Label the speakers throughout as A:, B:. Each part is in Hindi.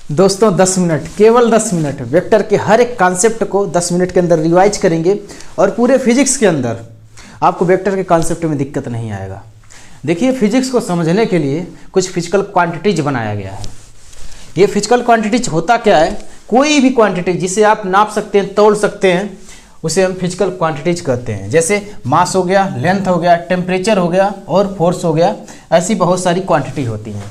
A: दोस्तों 10 मिनट, केवल 10 मिनट वेक्टर के हर एक कॉन्सेप्ट को 10 मिनट के अंदर रिवाइज करेंगे और पूरे फिजिक्स के अंदर आपको वेक्टर के कॉन्सेप्ट में दिक्कत नहीं आएगा। देखिए, फिजिक्स को समझने के लिए कुछ फिजिकल क्वांटिटीज बनाया गया है। ये फिजिकल क्वांटिटीज होता क्या है? कोई भी क्वांटिटी जिसे आप नाप सकते हैं, तोल सकते हैं, उसे हम फिजिकल क्वांटिटीज कहते हैं। जैसे मास हो गया, लेंथ हो गया, टेम्परेचर हो गया और फोर्स हो गया। ऐसी बहुत सारी क्वांटिटी होती हैं।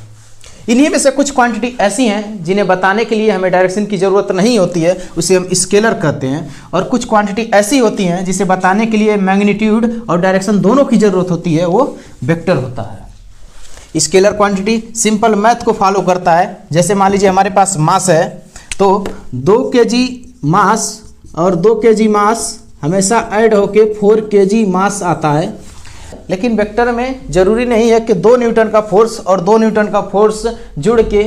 A: इन्हीं में से कुछ क्वांटिटी ऐसी हैं जिन्हें बताने के लिए हमें डायरेक्शन की ज़रूरत नहीं होती है, उसे हम स्केलर कहते हैं। और कुछ क्वांटिटी ऐसी होती हैं जिसे बताने के लिए मैग्नीट्यूड और डायरेक्शन दोनों की ज़रूरत होती है, वो वेक्टर होता है। स्केलर क्वांटिटी सिंपल मैथ को फॉलो करता है। जैसे मान लीजिए हमारे पास मास है, तो 2 kg मास और 2 kg मास हमेशा ऐड होके 4 kg मास आता है। लेकिन वेक्टर में ज़रूरी नहीं है कि 2 न्यूटन का फोर्स और 2 न्यूटन का फोर्स जुड़ के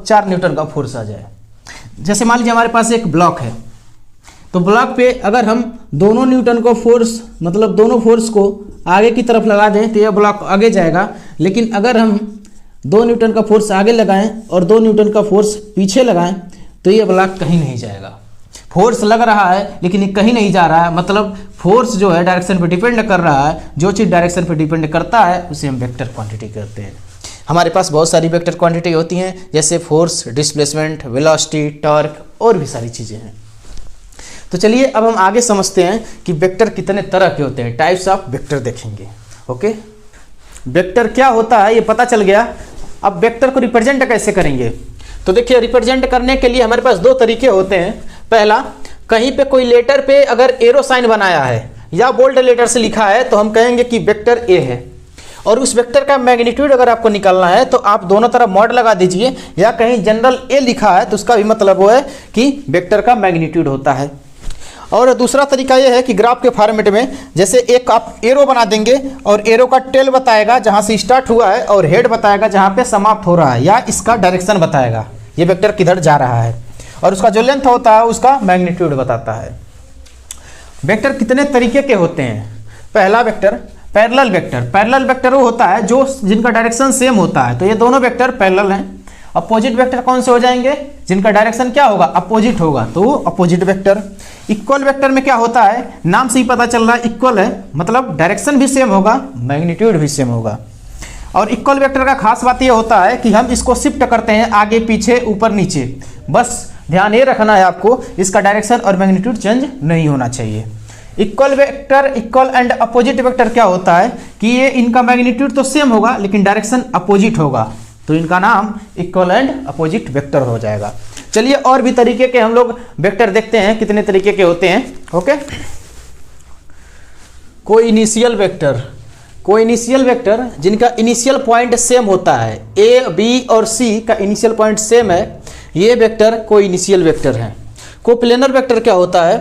A: 4 न्यूटन का फोर्स आ जाए। जैसे मान लीजिए हमारे पास एक ब्लॉक है, तो ब्लॉक पे अगर हम दोनों न्यूटन को फोर्स, मतलब दोनों फोर्स को आगे की तरफ लगा दें तो यह ब्लॉक आगे जाएगा। लेकिन अगर हम 2 न्यूटन का फोर्स आगे लगाएं और 2 न्यूटन का फोर्स पीछे लगाएं तो यह ब्लॉक कहीं नहीं जाएगा। फोर्स लग रहा है लेकिन ये कहीं नहीं जा रहा है, मतलब फोर्स जो है डायरेक्शन पे डिपेंड कर रहा है। जो चीज़ डायरेक्शन पे डिपेंड करता है उसे हम वेक्टर क्वांटिटी कहते हैं। हमारे पास बहुत सारी वेक्टर क्वांटिटी होती हैं, जैसे फोर्स, डिस्प्लेसमेंट, वेलोसिटी, टॉर्क और भी सारी चीज़ें हैं। तो चलिए अब हम आगे समझते हैं कि वेक्टर कितने तरह के होते हैं। टाइप्स ऑफ वेक्टर देखेंगे। ओके, वेक्टर क्या होता है ये पता चल गया। अब वेक्टर को रिप्रेजेंट कैसे करेंगे? तो देखिए, रिप्रेजेंट करने के लिए हमारे पास 2 तरीके होते हैं। पहला, कहीं पे कोई लेटर पे अगर एरो साइन बनाया है या बोल्ड लेटर से लिखा है तो हम कहेंगे कि वेक्टर ए है। और उस वेक्टर का मैग्नीट्यूड अगर आपको निकालना है तो आप दोनों तरफ मॉड लगा दीजिए, या कहीं जनरल ए लिखा है तो उसका भी मतलब वो है कि वेक्टर का मैग्नीट्यूड होता है। और दूसरा तरीका ये है कि ग्राफ के फॉर्मेट में, जैसे एक आप एरो बना देंगे और एरो का टेल बताएगा जहाँ से स्टार्ट हुआ है और हेड बताएगा जहाँ पे समाप्त हो रहा है, या इसका डायरेक्शन बताएगा ये वेक्टर किधर जा रहा है। और उसका जो लेंथ होता है उसका मैग्नीट्यूड बताता है। वेक्टर कितने तरीके के होते हैं? पहला vector parallel vector. Parallel vector वो होता है जो जिनका डायरेक्शन सेम होता है, तो ये दोनों वेक्टर पैरेलल हैं। अपोजिट वेक्टर कौन से हो जाएंगे? जिनका डायरेक्शन क्या होगा? अपोजिट होगा, तो वो अपोजिट वेक्टर। इक्वल वेक्टर में क्या होता है? नाम से ही पता चल रहा है इक्वल है, मतलब डायरेक्शन भी सेम होगा, मैग्नीट्यूड भी सेम होगा। और इक्वल वेक्टर का खास बात ये होता है कि हम इसको शिफ्ट करते हैं आगे पीछे ऊपर नीचे। बस ध्यान ये रखना है आपको, इसका डायरेक्शन और मैग्नीट्यूड चेंज नहीं होना चाहिए। Equal vector, equal and opposite vector क्या होता है कि ये इनका मैग्नीट्यूड तो सेम होगा लेकिन डायरेक्शन अपोजिट होगा, तो इनका नाम इक्वल एंड अपोजिट वेक्टर हो जाएगा। चलिए और भी तरीके के हम लोग वेक्टर देखते हैं, कितने तरीके के होते हैं। Okay, coinitial vector. Coinitial vector जिनका इनिशियल पॉइंट सेम होता है, ए, बी और सी का इनिशियल पॉइंट सेम है, ये वेक्टर कोइनिशियल वेक्टर हैं। कोप्लेनर वेक्टर क्या होता है?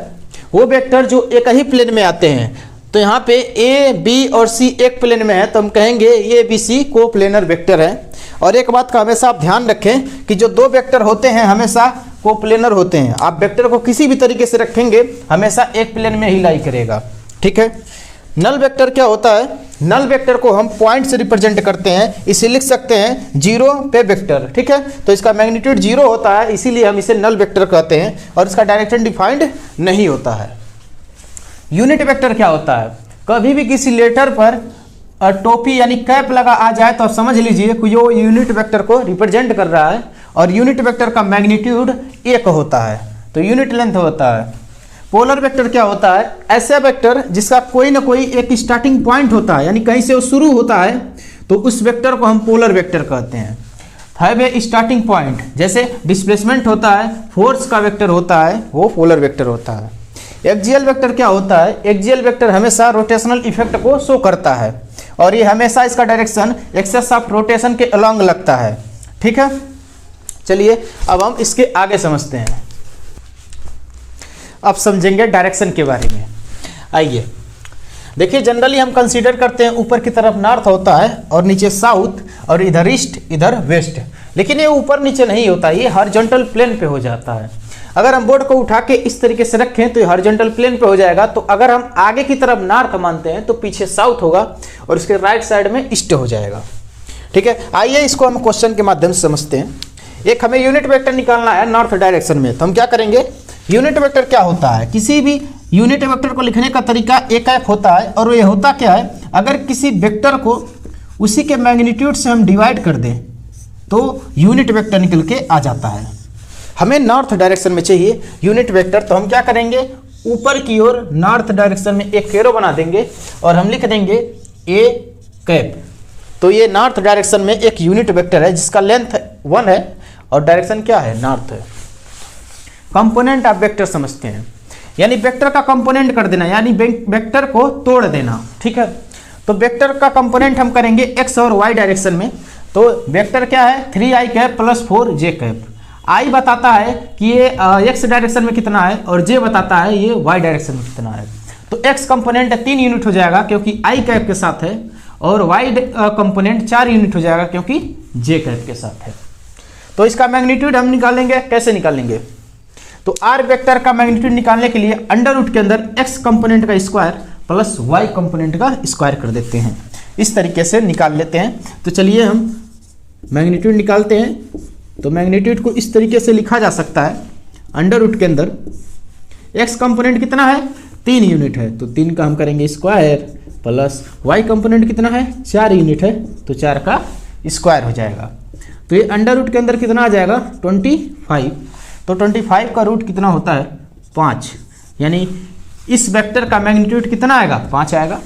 A: वो वेक्टर जो एक ही प्लेन में आते हैं। तो यहाँ पे ए, बी और सी एक प्लेन में है तो हम कहेंगे ये बी सी कोप्लेनर वेक्टर है। और एक बात का हमेशा आप ध्यान रखें कि जो 2 वेक्टर होते हैं हमेशा कोप्लेनर होते हैं। आप वेक्टर को किसी भी तरीके से रखेंगे हमेशा एक प्लेन में ही लाई करेगा, ठीक है। नल वेक्टर क्या होता है? नल वेक्टर को हम पॉइंट से रिप्रेजेंट करते हैं, इसे लिख सकते हैं 0 पे वेक्टर, ठीक है। तो इसका मैग्नीट्यूड 0 होता है, इसीलिए हम इसे नल वेक्टर कहते हैं और इसका डायरेक्शन डिफाइंड नहीं होता है। यूनिट वेक्टर क्या होता है? कभी भी किसी लेटर पर टोपी यानी कैप लगा आ जाए तो आप समझ लीजिए कि वो यूनिट वेक्टर को रिप्रेजेंट कर रहा है। और यूनिट वेक्टर का मैग्नीट्यूड 1 होता है, तो यूनिट लेंथ होता है। पोलर वेक्टर क्या होता है? ऐसा वेक्टर जिसका कोई ना कोई एक स्टार्टिंग पॉइंट होता है, यानी कहीं से वो शुरू होता है, तो उस वेक्टर को हम पोलर वेक्टर कहते हैं। हैव ए स्टार्टिंग पॉइंट, जैसे डिस्प्लेसमेंट होता है, फोर्स का वेक्टर होता है, वो पोलर वेक्टर होता है। एक्सियल वेक्टर क्या होता है? एक्सियल वेक्टर हमेशा रोटेशनल इफेक्ट को शो करता है और ये हमेशा इसका डायरेक्शन एक्सेस ऑफ रोटेशन के अलॉन्ग लगता है, ठीक है। चलिए अब हम इसके आगे समझते हैं। अब समझेंगे डायरेक्शन के बारे में। आइए देखिए, जनरली हम कंसीडर करते हैं ऊपर की तरफ नॉर्थ होता है और नीचे साउथ और इधर ईस्ट इधर वेस्ट, लेकिन ये ऊपर नीचे नहीं होता, ये हॉरिजॉन्टल प्लेन पे हो जाता है। अगर हम बोर्ड को उठा के इस तरीके से रखें तो ये हॉरिजॉन्टल प्लेन पे हो जाएगा। तो अगर हम आगे की तरफ नॉर्थ मानते हैं तो पीछे साउथ होगा और उसके राइट साइड में ईस्ट हो जाएगा, ठीक है। आइए इसको हम क्वेश्चन के माध्यम से समझते हैं। एक हमें यूनिट वेक्टर निकालना है नॉर्थ डायरेक्शन में, तो हम क्या करेंगे, यूनिट वेक्टर क्या होता है, किसी भी यूनिट वेक्टर को लिखने का तरीका एक एक होता है, और ये होता क्या है, अगर किसी वेक्टर को उसी के मैग्नीट्यूड से हम डिवाइड कर दें तो यूनिट वेक्टर निकल के आ जाता है। हमें नॉर्थ डायरेक्शन में चाहिए यूनिट वेक्टर, तो हम क्या करेंगे, ऊपर की ओर नॉर्थ डायरेक्शन में एक एरो बना देंगे और हम लिख देंगे ए कैप। तो ये नॉर्थ डायरेक्शन में एक यूनिट वेक्टर है जिसका लेंथ 1 है और डायरेक्शन क्या है, नॉर्थ है। कंपोनेंट आप वेक्टर समझते हैं, यानी वेक्टर का कंपोनेंट कर देना, यानी वेक्टर को तोड़ देना, ठीक है। तो वेक्टर का कंपोनेंट हम करेंगे एक्स और वाई डायरेक्शन में। तो वेक्टर क्या है, 3i cap plus 4j cap. आई बताता है कि ये एक्स डायरेक्शन में कितना है और जे बताता है ये वाई डायरेक्शन में कितना है। तो एक्स कंपोनेंट 3 यूनिट हो जाएगा क्योंकि आई कैप के साथ है, और वाई कंपोनेंट 4 यूनिट हो जाएगा क्योंकि जे कैप के साथ है। तो इसका मैग्नीट्यूड हम निकालेंगे, कैसे निकालेंगे, तो आर वेक्टर का मैग्नीट्यूड निकालने के लिए अंडर रूट के अंदर एक्स कंपोनेंट का स्क्वायर प्लस वाई कंपोनेंट का स्क्वायर कर देते हैं, इस तरीके से निकाल लेते हैं। तो चलिए हम मैग्नीट्यूड निकालते हैं। तो मैग्नीट्यूड को इस तरीके से लिखा जा सकता है, अंडर रूट के अंदर एक्स कंपोनेंट कितना है, 3 यूनिट है, तो 3 का हम करेंगे स्क्वायर, प्लस वाई कंपोनेंट कितना है, 4 यूनिट है, तो 4 का स्क्वायर हो जाएगा। तो ये अंडर रूट के अंदर कितना आ जाएगा, 25। तो 25 का रूट कितना होता है, 5, यानी इस वेक्टर का मैग्नीट्यूड कितना आएगा, 5 आएगा।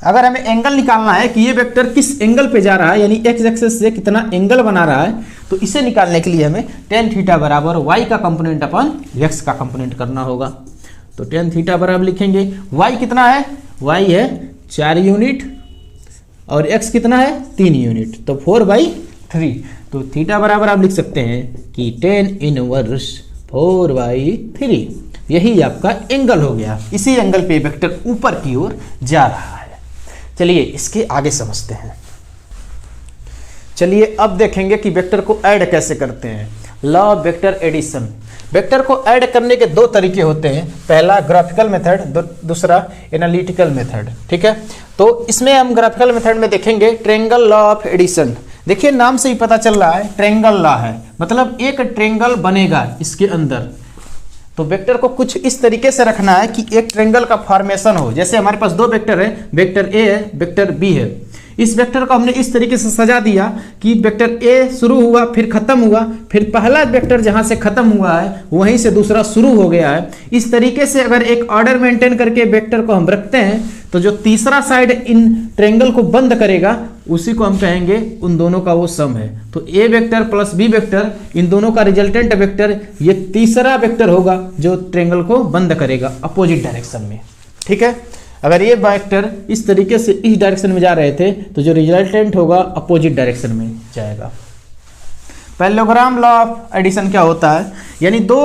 A: अगर हमें एंगल निकालना है कि ये वेक्टर किस एंगल पे जा रहा है, यानी एक्स एक्सिस से कितना एंगल बना रहा है, तो इसे निकालने के लिए हमें tan थीटा बराबर y का कंपोनेंट अपन x का कंपोनेंट करना होगा। तो tan थीटा बराबर लिखेंगे, y कितना है, y है 4 यूनिट और x कितना है, 3 यूनिट, तो 4/3। तो थीटा बराबर आप लिख सकते हैं कि tan इनवर्स 4/3, यही आपका एंगल हो गया। इसी एंगल पे वेक्टर ऊपर की ओर जा रहा है। चलिए इसके आगे समझते हैं। चलिए अब देखेंगे कि वेक्टर को ऐड कैसे करते हैं। Law of vector addition. Vector को ऐड करने के 2 तरीके होते हैं, पहला ग्राफिकल मेथड, दूसरा एनालिटिकल मेथड, ठीक है। तो इसमें हम ग्राफिकल मेथड में देखेंगे ट्रायंगल लॉ ऑफ एडिशन। देखिए नाम से ही पता चल रहा है ट्रायंगल लॉ है, मतलब एक ट्रायंगल बनेगा इसके अंदर। तो वेक्टर को कुछ इस तरीके से रखना है कि एक ट्रायंगल का फॉर्मेशन हो। जैसे हमारे पास 2 वेक्टर है, वेक्टर ए है, वेक्टर बी है। इस वेक्टर को हमने इस तरीके से सजा दिया कि वेक्टर ए शुरू हुआ फिर खत्म हुआ, फिर पहला वेक्टर जहां से खत्म हुआ है वहीं से दूसरा शुरू हो गया है। इस तरीके से अगर एक ऑर्डर मेंटेन करके वेक्टर को हम रखते हैं तो जो तीसरा साइड इन ट्रायंगल को बंद करेगा उसी को हम कहेंगे उन दोनों का वो सम है। तो ए वेक्टर प्लस बी वेक्टर, इन दोनों का रिजल्टेंट वेक्टर, ये तीसरा वेक्टर होगा जो ट्रायंगल को बंद करेगा अपोजिट डायरेक्शन में, ठीक है। अगर ये वेक्टर इस तरीके से इस डायरेक्शन में जा रहे थे तो जो रिजल्टेंट होगा अपोजिट डायरेक्शन में जाएगा। पैरेललोग्राम लॉ ऑफ एडिशन क्या होता है, यानी 2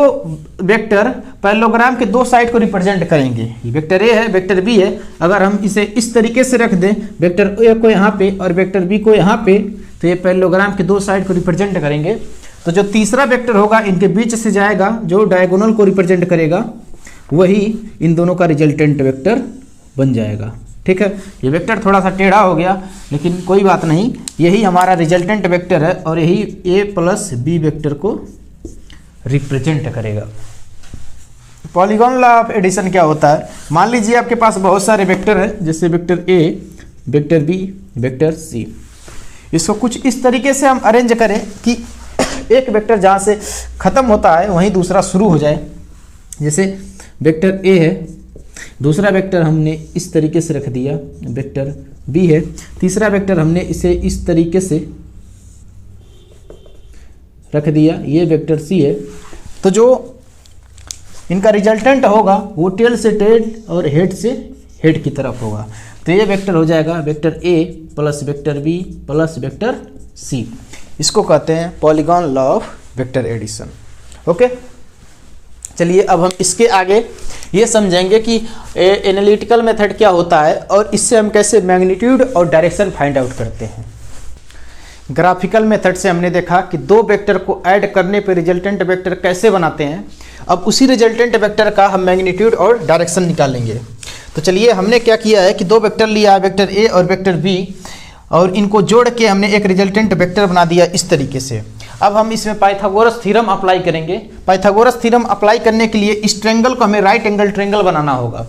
A: वेक्टर पैरेललोग्राम के 2 साइड को रिप्रेजेंट करेंगे। वेक्टर ए है, वेक्टर बी है। अगर हम इसे इस तरीके से रख दें, वेक्टर ए को यहाँ पे और वेक्टर बी को यहाँ पे, तो ये पैरेललोग्राम के 2 साइड को रिप्रेजेंट करेंगे। तो जो तीसरा वेक्टर होगा इनके बीच से जाएगा, जो डायगोनल को रिप्रेजेंट करेगा वही इन दोनों का रिजल्टेंट वेक्टर बन जाएगा, ठीक है। ये वेक्टर थोड़ा सा टेढ़ा हो गया लेकिन कोई बात नहीं, यही हमारा रिजल्टेंट वेक्टर है और यही ए प्लस बी वेक्टर को रिप्रेजेंट करेगा। पॉलीगॉन लॉ ऑफ एडिशन क्या होता है, मान लीजिए आपके पास बहुत सारे वेक्टर हैं, जैसे vector A, vector B, vector C. इसको कुछ इस तरीके से हम अरेंज करें कि एक वेक्टर जहाँ से खत्म होता है वहीं दूसरा शुरू हो जाए। जैसे वेक्टर ए है, दूसरा वेक्टर हमने इस तरीके से रख दिया, वेक्टर बी है, तीसरा वेक्टर हमने इसे इस तरीके से रख दिया, ये वेक्टर सी है। तो जो इनका रिजल्टेंट होगा वो टेल से टेल और हेड से हेड की तरफ होगा। तो ये वेक्टर हो जाएगा vector A plus vector B plus vector C. इसको कहते हैं polygon law of vector addition, okay. चलिए अब हम इसके आगे ये समझेंगे कि एनालिटिकल मेथड क्या होता है और इससे हम कैसे मैग्नीट्यूड और डायरेक्शन फाइंड आउट करते हैं। ग्राफिकल मेथड से हमने देखा कि 2 वेक्टर को ऐड करने पर रिजल्टेंट वेक्टर कैसे बनाते हैं। अब उसी रिजल्टेंट वेक्टर का हम मैग्नीट्यूड और डायरेक्शन निकालेंगे। तो चलिए हमने क्या किया है कि 2 वेक्टर लिया है, वेक्टर ए और वेक्टर बी, और इनको जोड़ के हमने एक रिजल्टेंट वेक्टर बना दिया इस तरीके से। अब हम इसमें पाइथागोरस थ्योरम अप्लाई करेंगे। पाइथागोरस थ्योरम अप्लाई करने के लिए इस ट्रायंगल को हमें राइट एंगल ट्रायंगल बनाना होगा।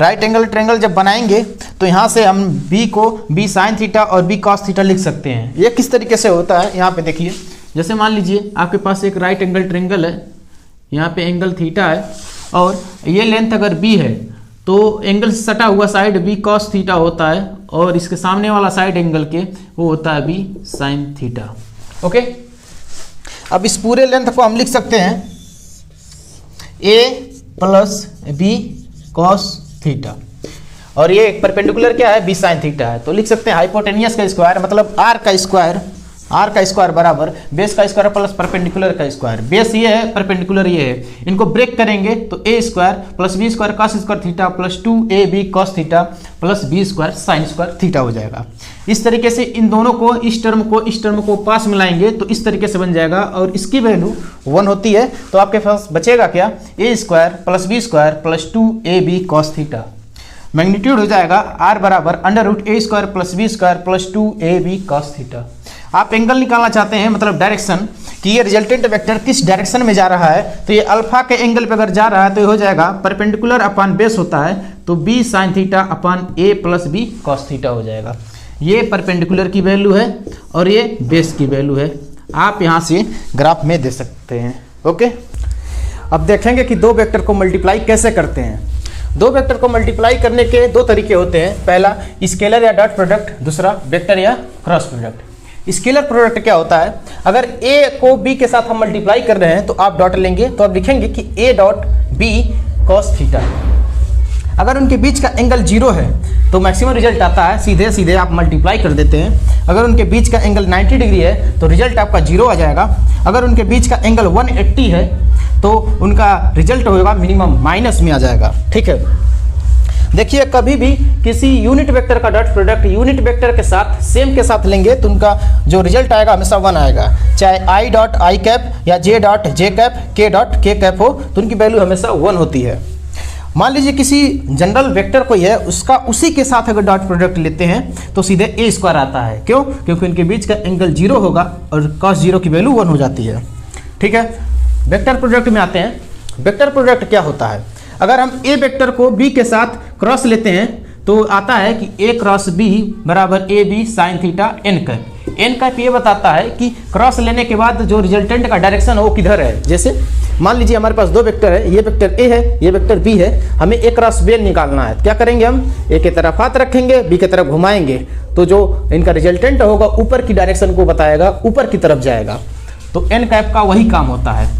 A: राइट एंगल ट्रायंगल जब बनाएंगे तो यहाँ से हम b को b साइन थीटा और b कॉस थीटा लिख सकते हैं। ये किस तरीके से होता है यहाँ पे देखिए, जैसे मान लीजिए आपके पास एक राइट एंगल ट्रायंगल है, यहाँ पे एंगल थीटा है और ये लेंथ अगर b है तो एंगल से सटा हुआ साइड b कॉस थीटा होता है और इसके सामने वाला साइड एंगल के वो होता है b साइन थीटा। ओके, अब इस पूरे लेंथ को हम लिख सकते हैं a plus b cos theta और ये परपेंडिकुलर क्या है b साइन थीटा है, तो लिख सकते हैं हाइपोटेनियस का स्क्वायर मतलब r का स्क्वायर बराबर बेस का स्क्वायर प्लस परपेंडिकुलर का स्क्वायर। बेस ये है, परपेंडिकुलर ये है, इनको ब्रेक करेंगे तो a square plus b square cos square theta plus 2ab cos theta plus b square sine square theta हो जाएगा। इस तरीके से इन दोनों को इस टर्म को पास मिलाएंगे तो इस तरीके से बन जाएगा और इसकी वैल्यू 1 होती है, तो आपके पास बचेगा क्या, a square plus b square plus 2ab cos theta. Magnitude हो जाएगा r बराबर under root a square plus b square plus 2ab cos theta. आप एंगल निकालना चाहते हैं मतलब डायरेक्शन कि ये रिजल्टेंट वेक्टर किस डायरेक्शन में जा रहा है, तो ये अल्फा के एंगल पे अगर जा रहा है तो ये हो जाएगा परपेंडिकुलर अपॉन बेस होता है तो b sine theta upon a plus b cos theta हो जाएगा। ये परपेंडिकुलर की वैल्यू है और ये बेस की वैल्यू है, आप यहाँ से ग्राफ में दे सकते हैं। ओके, अब देखेंगे कि दो वेक्टर को मल्टीप्लाई कैसे करते हैं। दो वेक्टर को मल्टीप्लाई करने के दो तरीके होते हैं, पहला स्केलर या डॉट प्रोडक्ट, दूसरा वेक्टर या क्रॉस प्रोडक्ट। स्केलर प्रोडक्ट क्या होता है, अगर a को b के साथ हम मल्टीप्लाई कर रहे हैं तो आप डॉट लेंगे तो आप लिखेंगे कि a dot b cos theta. अगर उनके बीच का एंगल 0 है तो मैक्सिमम रिजल्ट आता है, सीधे सीधे आप मल्टीप्लाई कर देते हैं। अगर उनके बीच का एंगल 90 डिग्री है तो रिजल्ट आपका 0 आ जाएगा। अगर उनके बीच का एंगल 180 है तो उनका रिजल्ट होगा मिनिमम माइनस में आ जाएगा। ठीक है, देखिए कभी भी किसी यूनिट वेक्टर का डॉट प्रोडक्ट यूनिट वेक्टर के साथ सेम के साथ लेंगे तो उनका जो रिजल्ट आएगा हमेशा 1 आएगा, चाहे i डॉट आई कैप या j dot J cap k dot k cap हो तो उनकी वैल्यू हमेशा 1 होती है। मान लीजिए किसी जनरल वेक्टर कोई है, उसका उसी के साथ अगर डॉट प्रोडक्ट लेते हैं तो सीधे a स्क्वायर आता है। क्यों? क्योंकि उनके बीच का एंगल 0 होगा और cos 0 की वैल्यू 1 हो जाती है। ठीक है, वेक्टर प्रोडक्ट में आते हैं। वेक्टर प्रोडक्ट क्या होता है, अगर हम a वेक्टर को b के साथ क्रॉस लेते हैं तो आता है कि a क्रॉस b बराबर a b sine theta n cap. n cap ये बताता है कि क्रॉस लेने के बाद जो रिजल्टेंट का डायरेक्शन है वो किधर है। जैसे मान लीजिए हमारे पास दो वेक्टर है, ये वेक्टर a है, ये वेक्टर b है, हमें a क्रॉस b निकालना है। क्या करेंगे, हम a की तरफ हाथ रखेंगे, b की तरफ घुमाएंगे तो जो इनका रिजल्टेंट होगा ऊपर की डायरेक्शन को बताएगा, ऊपर की तरफ जाएगा। तो n कैप का वही काम होता है।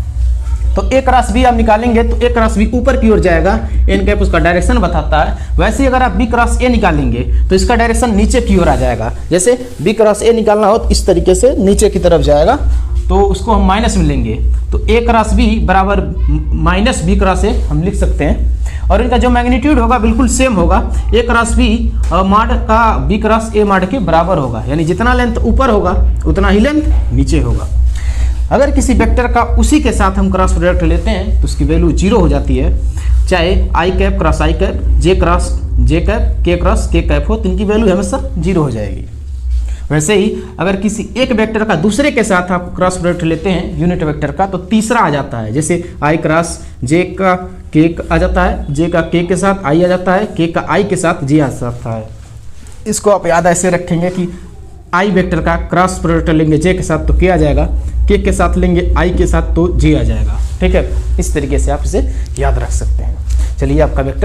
A: तो a क्रॉस b आप निकालेंगे तो a क्रॉस b ऊपर की ओर जाएगा, n कैप उसका डायरेक्शन बताता है। वैसे ही अगर आप b क्रॉस a निकालेंगे तो इसका डायरेक्शन नीचे की ओर आ जाएगा। जैसे b क्रॉस a निकालना हो तो इस तरीके से नीचे की तरफ जाएगा, तो उसको हम माइनस में लेंगे तो a क्रॉस b बराबर माइनस b क्रॉस a हम लिख सकते हैं। और इनका जो मैग्नीट्यूड होगा बिल्कुल सेम होगा, a क्रॉस b माड का b क्रॉस a माड के बराबर होगा, यानी जितना लेंथ ऊपर होगा उतना ही लेंथ नीचे होगा। अगर किसी वेक्टर का उसी के साथ हम क्रॉस प्रोडक्ट लेते हैं तो उसकी वैल्यू 0 हो जाती है, चाहे आई कैप क्रॉस आई कैप, जे क्रॉस जे कैप, के क्रॉस के कैप हो तो इनकी वैल्यू हमेशा 0 हो जाएगी। वैसे ही अगर किसी एक वेक्टर का दूसरे के साथ आप क्रॉस प्रोडक्ट लेते हैं यूनिट वेक्टर का तो तीसरा आ जाता है। जैसे आई क्रॉस जे का के आ जाता है, जे का के साथ आई आ जाता है, के का आई के साथ जे आ जाता है। इसको आप याद ऐसे रखेंगे कि आई वेक्टर का क्रॉस प्रोडक्ट लेंगे जे के साथ तो के आ जाएगा, के साथ लेंगे आई के साथ तो जे आ जाएगा। ठीक है, इस तरीके से आप इसे याद रख सकते हैं। चलिए आपका वेक्टर